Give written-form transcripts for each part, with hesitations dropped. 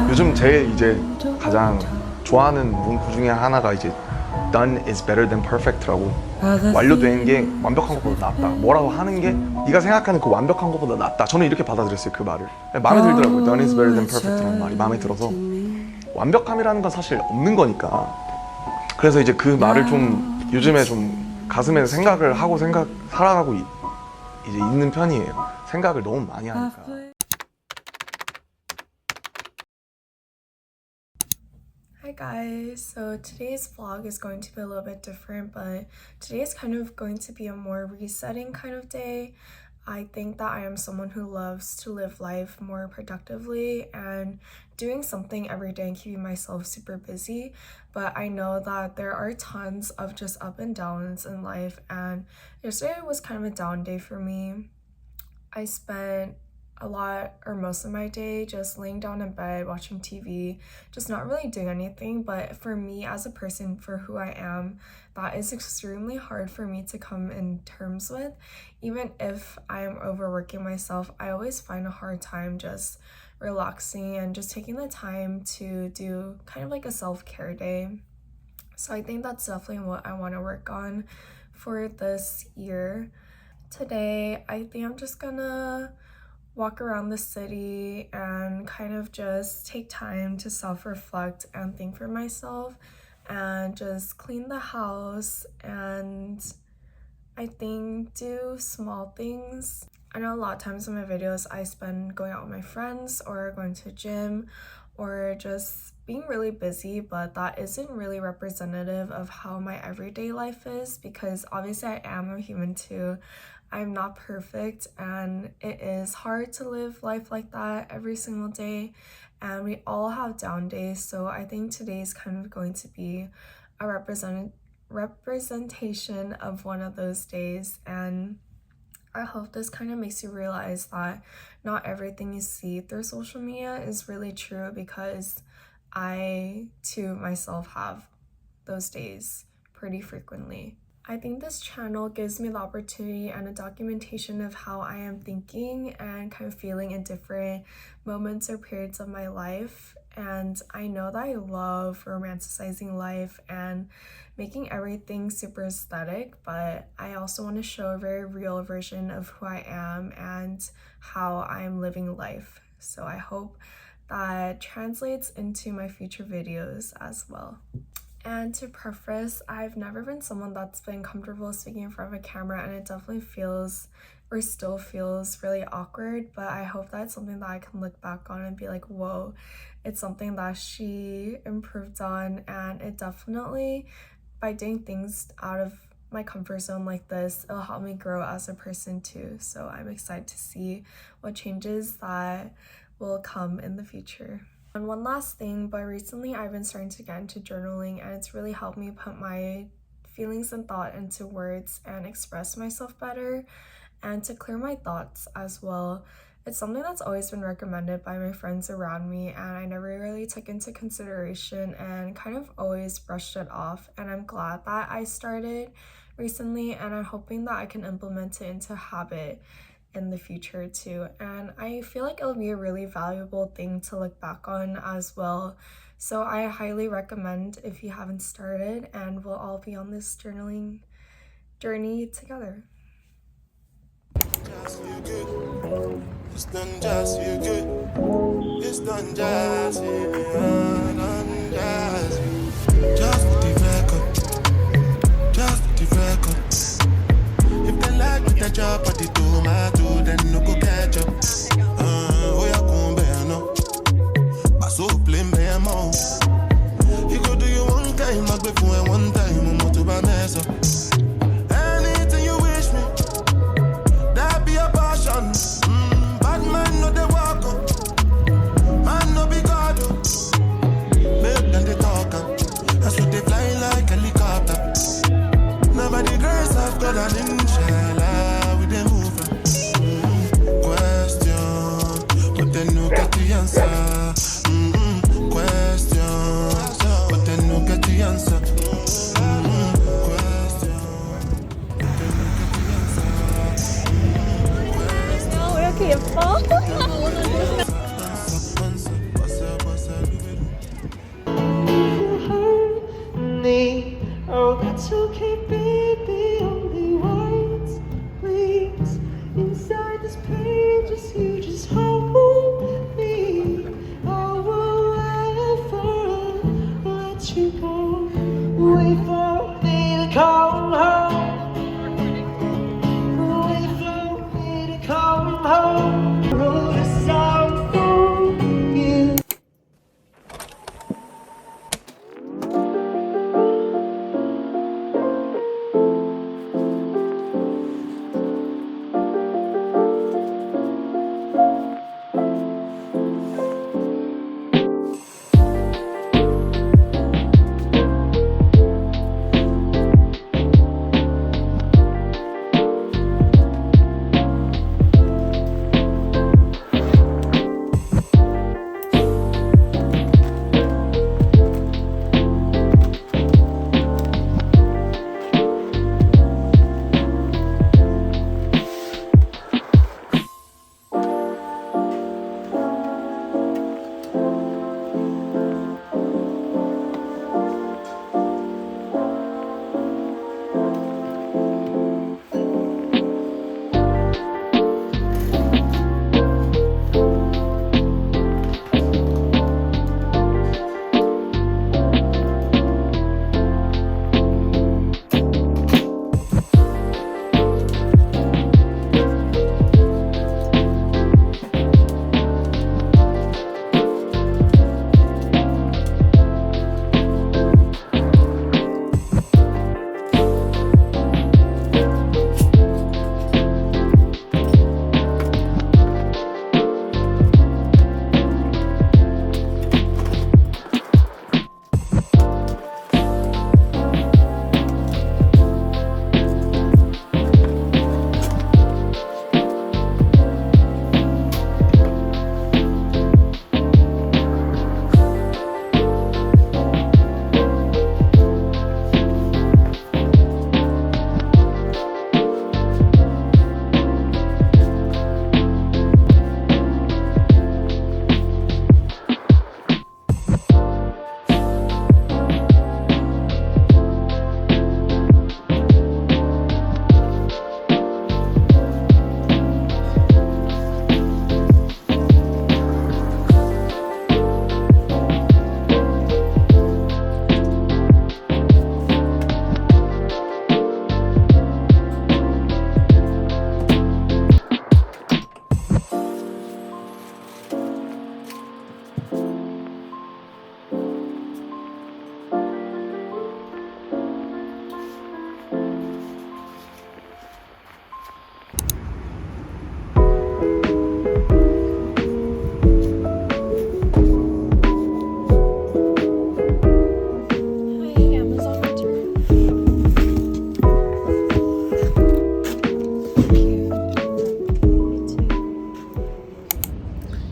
요즘 제일 이제 가장 좋아하는 문구 중에 하나가 이제 done is better than perfect라고, 완료된 게 완벽한 것보다 낫다. 뭐라고 하는 게 네가 생각하는 그 완벽한 것보다 낫다. 저는 이렇게 받아들였어요, 그 말을. 마음에 들더라고요. done is better than perfect라는 말이 마음에 들어서, 완벽함이라는 건 사실 없는 거니까. 그래서 이제 그 말을 좀 요즘에 좀 가슴에 생각을 하고 살아가고 이제 있는 편이에요. 생각을 너무 많이 하니까. Hi guys, so today's vlog is going to be a little bit different, but today is kind of going to be a more resetting kind of day. I think that I am someone who loves to live life more productively and doing something every day and keeping myself super busy, but I know that there are tons of just up and downs in life, and yesterday was kind of a down day for me. I spent a lot or most of my day just laying down in bed watching TV, just not really doing anything. But for me as a person, for who I am, that is extremely hard for me to come in terms with. Even if I am overworking myself, I always find a hard time just relaxing and just taking the time to do kind of like a self-care day. So I think that's definitely what I want to work on for this year. Today, I think I'm just gonna walk around the city and kind of just take time to self-reflect and think for myself and just clean the house and I think do small things. I know a lot of times in my videos I spend going out with my friends or going to the gym or just being really busy, but that isn't really representative of how my everyday life is, because obviously I am a human too. I'm not perfect and it is hard to live life like that every single day, and we all have down days. So I think today is kind of going to be a representation of one of those days, and I hope this kind of makes you realize that not everything you see through social media is really true, because I too myself have those days pretty frequently. I think this channel gives me the opportunity and a documentation of how I am thinking and kind of feeling in different moments or periods of my life. And I know that I love romanticizing life and making everything super aesthetic, but I also want to show a very real version of who I am and how I am living life. So I hope that translates into my future videos as well. And to preface, I've never been someone that's been comfortable speaking in front of a camera, and it definitely feels or still feels really awkward, but I hope that's something that I can look back on and be like, whoa, it's something that she improved on. And it definitely, by doing things out of my comfort zone like this, it'll help me grow as a person too. So I'm excited to see what changes that will come in the future. And one last thing, but recently I've been starting to get into journaling, and it's really helped me put my feelings and thought into words and express myself better and to clear my thoughts as well. It's something that's always been recommended by my friends around me, and I never really took into consideration and kind of always brushed it off. And I'm glad that I started recently, and I'm hoping that I can implement it into a habit in the future too. And I feel like it'll be a really valuable thing to look back on as well. So I highly recommend if you haven't started, and we'll all be on this journaling journey together. It's done just you good. It's done just you done just you. Just with the record. Just with the record. If they like with the job at the tomato, then no go catch up. Oh yeah, come bear no. But so plain bear more. You go do your one time, I go for one time, I'm to buy mess up. Anything you wish me, that be a passion. Bad man no they walk up, man no be God up. Make them they talk up, that's what they fly like helicopter. Nobody grace of God and inshallah we they move. Question, but then no get the answer. Question, but then no get the answer. Question, but then no get the answer. 왜 이렇게 예뻐? Answer. keep it the only words, please. Inside this page is you just hold me. I will ever let you go. Wait for me to come home. Wait for me to come home. Wrote a song for you.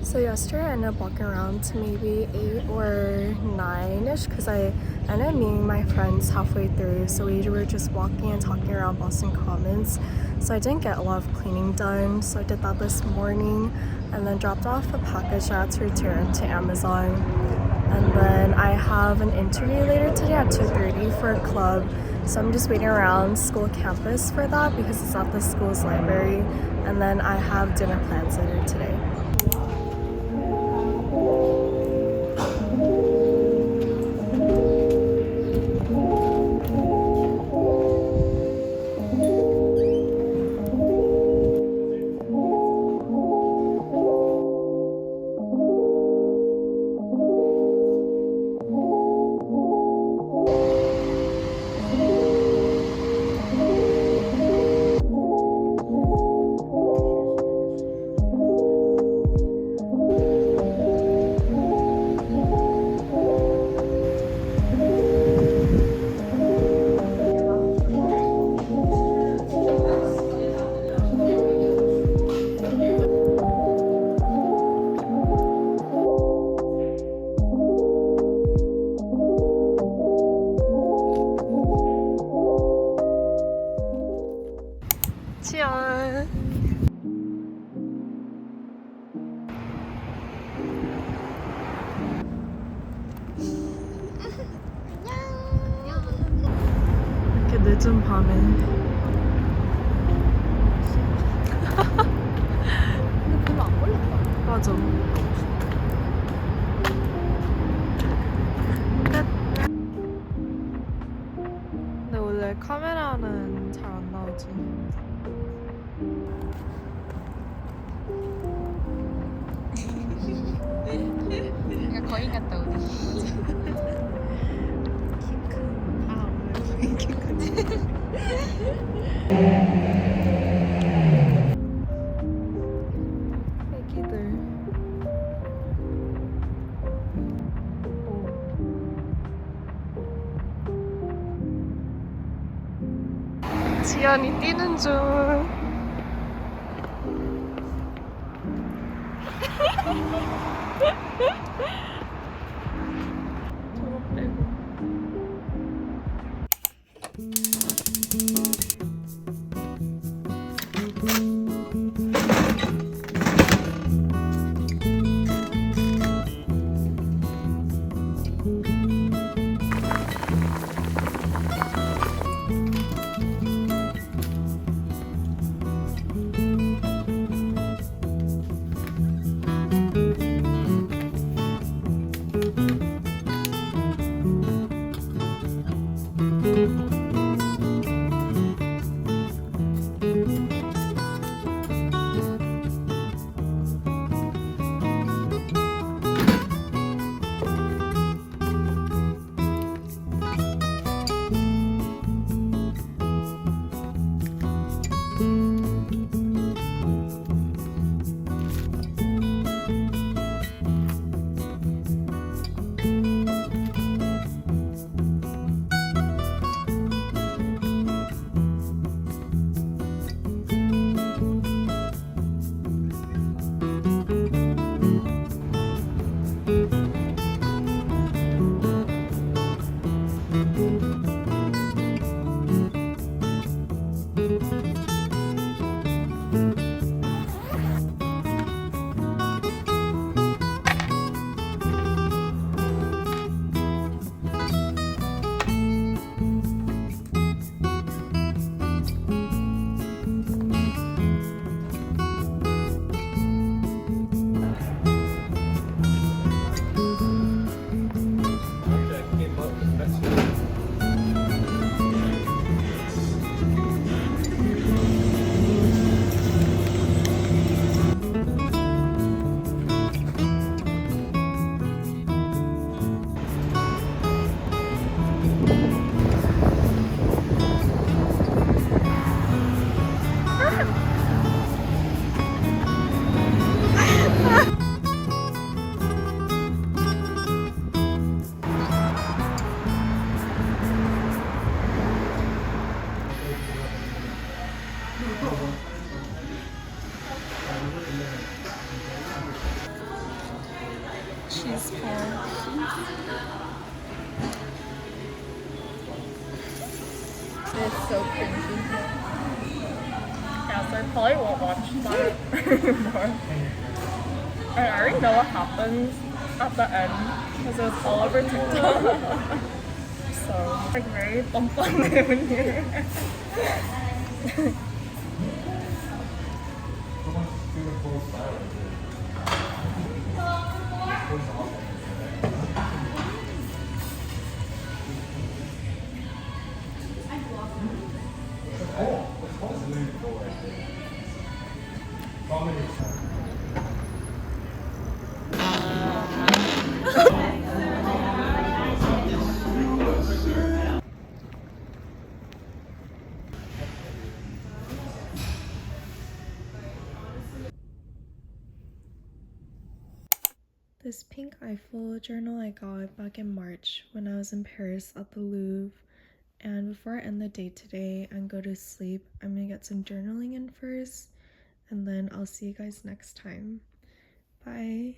So yesterday I ended up walking around to maybe 8 or 9ish because I ended up meeting my friends halfway through, so we were just walking and talking around Boston Commons. So I didn't get a lot of cleaning done, so I did that this morning and then dropped off a package I had to return to Amazon. And then I have an interview later today at 2:30 for a club, so I'm just waiting around school campus for that because it's at the school's library. And then I have dinner plans later today. 늦은 밤에. 근데 별로 안 걸렸다. 맞아. 근데 원래 카메라는 잘 안 나오지. 그냥 거인 같다 우리. 아, 오늘 이렇게 크지? 애기들. 지연이 뛰는 중. 저거 빼고. Cheese ball. It's so cringy. Yeah, so I probably won't watch that anymore. And I already know what happens at the end because it was all over TikTok. So, like, very bump on in here. This pink Eiffel journal I got back in March when I was in Paris at the Louvre. And before I end the day today and go to sleep, I'm gonna get some journaling in first, and then I'll see you guys next time. Bye.